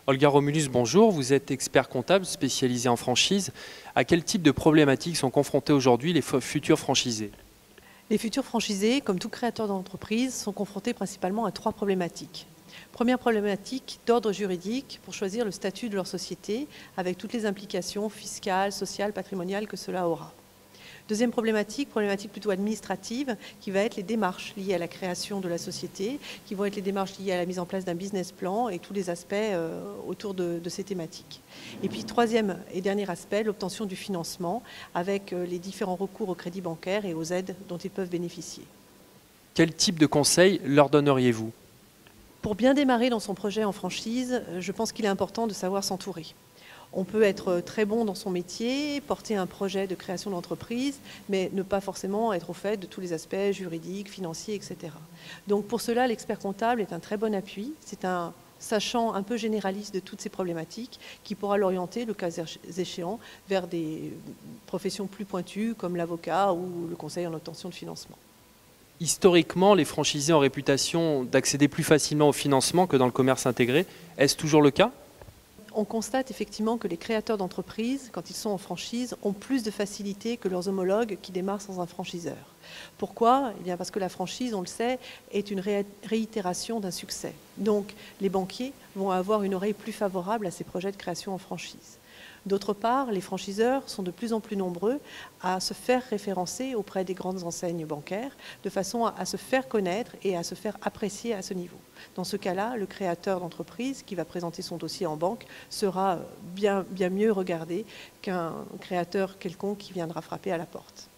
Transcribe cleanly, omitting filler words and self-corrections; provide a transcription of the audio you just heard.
Olga Romulus, bonjour. Vous êtes expert comptable spécialisé en franchise. À quel type de problématiques sont confrontés aujourd'hui les futurs franchisés? Les futurs franchisés, comme tout créateur d'entreprise, sont confrontés principalement à 3 problématiques. Première problématique d'ordre juridique pour choisir le statut de leur société avec toutes les implications fiscales, sociales, patrimoniales que cela aura. Deuxième problématique plutôt administrative, qui va être les démarches liées à la création de la société, qui vont être les démarches liées à la mise en place d'un business plan et tous les aspects autour de ces thématiques. Et puis troisième et dernier aspect, l'obtention du financement avec les différents recours au crédit bancaire et aux aides dont ils peuvent bénéficier. Quel type de conseils leur donneriez-vous? Pour bien démarrer dans son projet en franchise, je pense qu'il est important de savoir s'entourer. On peut être très bon dans son métier, porter un projet de création d'entreprise, mais ne pas forcément être au fait de tous les aspects juridiques, financiers, etc. Donc pour cela, l'expert comptable est un très bon appui. C'est un sachant un peu généraliste de toutes ces problématiques qui pourra l'orienter, le cas échéant, vers des professions plus pointues comme l'avocat ou le conseil en obtention de financement. Historiquement, les franchisés ont réputation d'accéder plus facilement au financement que dans le commerce intégré. Est-ce toujours le cas? On constate effectivement que les créateurs d'entreprises, quand ils sont en franchise, ont plus de facilité que leurs homologues qui démarrent sans un franchiseur. Pourquoi? Eh bien parce que la franchise, on le sait, est une réitération d'un succès. Donc les banquiers vont avoir une oreille plus favorable à ces projets de création en franchise. D'autre part, les franchiseurs sont de plus en plus nombreux à se faire référencer auprès des grandes enseignes bancaires de façon à se faire connaître et à se faire apprécier à ce niveau. Dans ce cas-là, le créateur d'entreprise qui va présenter son dossier en banque sera bien mieux regardé qu'un créateur quelconque qui viendra frapper à la porte.